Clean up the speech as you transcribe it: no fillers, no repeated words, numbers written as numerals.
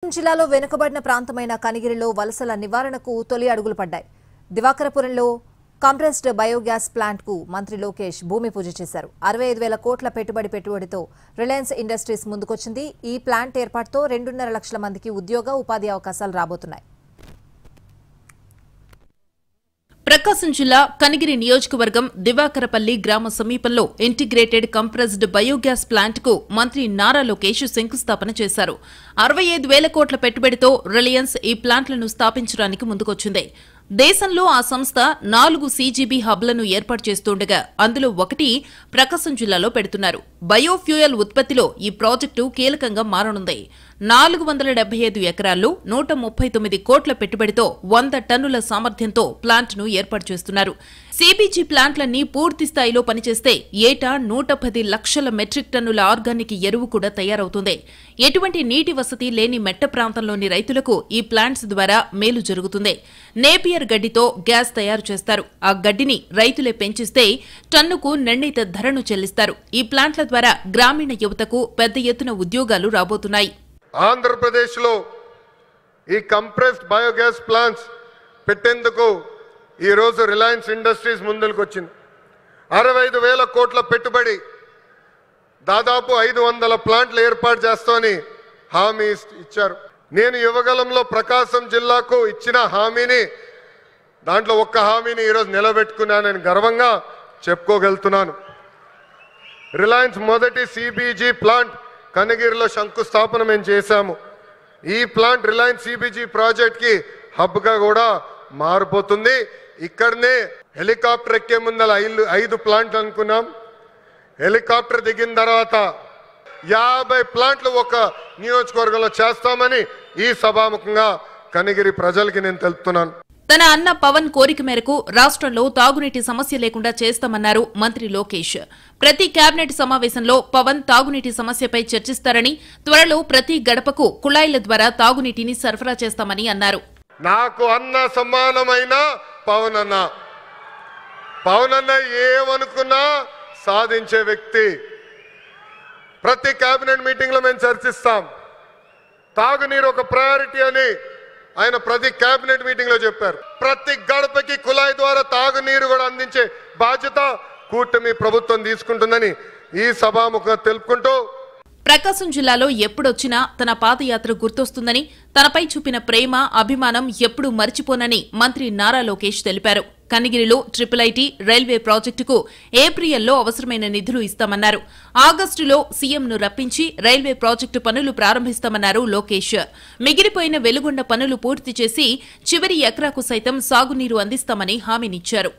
జిల్లాలో వెనుకబడిన ప్రాంతమైన కనిగిరిలో వలసల నివారణకు తొలి అడుగులు పడ్డాయి. దివాకరపురంలో కంప్రెస్డ్ బయోగ్యాస్ ప్లాంట్ కు మంత్రి లోకేష్ భూమి పూజ చేశారు. 65,000 కోట్ల పెట్టుబడితో రిలయన్స్ ఇండస్ట్రీస్ ముందుకొచ్చింది. ఈ ప్లాంట్ ఏర్పాటుతో 2.5 లక్షల మందికి ఉద్యోగ ఉపాధి అవకాశాలు రాబోతున్నాయి. ప్రకాశం జిల్లా కనిగిరి నియోజకవర్గం దివాకరపల్లి గ్రామ సమీపంలో ఇంటిగ్రేటెడ్ కంప్రెస్డ్ బయోగ్యాస్ ప్లాంట్ కు మంత్రి నారా లోకేష్ శంకుస్థాపన చేశారు. 65,000 కోట్ల పెట్టుబడితో రిలయన్స్ ఈ ప్లాంట్లను స్థాపించడానికి ముందుకొచ్చింది. దేశంలో ఆ సంస్థ 4 CGB హబ్లను ఏర్పాటు చేస్తుండగా అందులో ఒకటి ప్రకాశం జిల్లాలో పెడుతున్నారు. బయోఫ్యూయల్ ఉత్పత్తిలో ఈ ప్రాజెక్టు కీలకంగా మారనుంది. 475 ఎకరాల్లో 139 కోట్ల పెట్టుబడితో 100 టన్నుల సామర్థ్యంతో ప్లాంట్ను ఏర్పాటు చేస్తున్నారు. CBG ప్లాంట్లన్నీ పూర్తి స్థాయిలో పనిచేస్తే ఏటా 110 లక్షల మెట్రిక్ టన్నుల ఆర్గానిక్ ఎరువు కూడా తయారవుతుంది. ఎటువంటి నీటి వసతి లేని మెట్ట ప్రాంతంలోని రైతులకు ఈ ప్లాంట్స్ ద్వారా మేలు జరుగుతుంది. నేపియర్ గడ్డితో గ్యాస్ తయారు చేస్తారు. ఆ గడ్డిని రైతులే పెంచిస్తే టన్నుకు నిర్ణీత ధరను చెల్లిస్తారు. ఈ ప్లాంట్ల ద్వారా గ్రామీణ యువతకు పెద్ద ఎత్తున ఉద్యోగాలు రాబోతున్నాయి. ఆంధ్రప్రదేశ్లో ఈ కంప్రెస్డ్ బయోగ్యాస్ ప్లాంట్స్ పెట్టేందుకు ఈరోజు రిలయన్స్ ఇండస్ట్రీస్ ముందుకు వచ్చింది. 65,000 కోట్ల పెట్టుబడి, దాదాపు 500 ప్లాంట్లు ఏర్పాటు చేస్తామని హామీ ఇచ్చారు. నేను యువగలంలో ప్రకాశం జిల్లాకు ఇచ్చిన హామీని, దాంట్లో ఒక్క హామీని ఈరోజు నిలబెట్టుకున్నానని గర్వంగా చెప్పుకోగలుగుతున్నాను. రిలయన్స్ మొదటి CBG ప్లాంట్ కనిగిరిలో శంకుస్థాపన మేము చేశాము. ఈ ప్లాంట్ రిలయన్స్ CBG ప్రాజెక్ట్కి హబ్గా కూడా మారిపోతుంది. ఇక్కడనే హెలికాప్టర్ ఎక్కే ముందల 5 ప్లాంట్లు అనుకున్నాం. హెలికాప్టర్ దిగిన తర్వాత 50 ప్లాంట్లు ఒక నియోజకవర్గంలో చేస్తామని ఈ సభాముఖంగా కనిగిరి ప్రజలకి నేను తెలుపుతున్నాను. తన అన్న పవన్ కోరిక మేరకు రాష్ట్రంలో తాగునీటి సమస్య లేకుండా చేస్తామన్నారు మంత్రి లోకేష్. ప్రతి కేబినెట్ సమావేశంలో పవన్ తాగునీటి సమస్యపై చర్చిస్తారని, త్వరలో ప్రతి గడపకు కుళాయిల ద్వారా తాగునీటిని సరఫరా చేస్తామని అన్నారు. నాకు అన్న సమానమైన పవన్ అన్న ఏమనుకున్నా సాధించే వ్యక్తి. ప్రతి కేబినెట్ మీటింగ్ లో మేము చర్చిస్తాం. తాగునీరు ఒక ప్రయారిటీ అని ఆయన ప్రతి కేబినెట్ మీటింగ్ లో చెప్పారు. ప్రతి గడపకి కుళాయి ద్వారా తాగునీరు కూడా అందించే బాధ్యత కూటమి ప్రభుత్వం తీసుకుంటుందని ఈ సభాముఖంగా తెలుపుకుంటూ, ప్రకాశం జిల్లాలో ఎప్పుడొచ్చినా తన పాదయాత్ర గుర్తొస్తుందని, తనపై చూపిన ప్రేమ అభిమానం ఎప్పుడూ మర్చిపోనని మంత్రి నారా లోకేష్ తెలిపారు. కనిగిరిలో IIIT రైల్వే ప్రాజెక్టుకు ఏప్రిల్లో అవసరమైన నిధులు ఇస్తామన్నారు. ఆగస్టులో సీఎంను రప్పించి రైల్వే ప్రాజెక్టు పనులు ప్రారంభిస్తామన్నారు లోకేష్. మిగిలిపోయిన వెలుగొండ పనులు పూర్తి చేసి చివరి ఎకరాకు సైతం సాగునీరు అందిస్తామని హామీనిచ్చారు.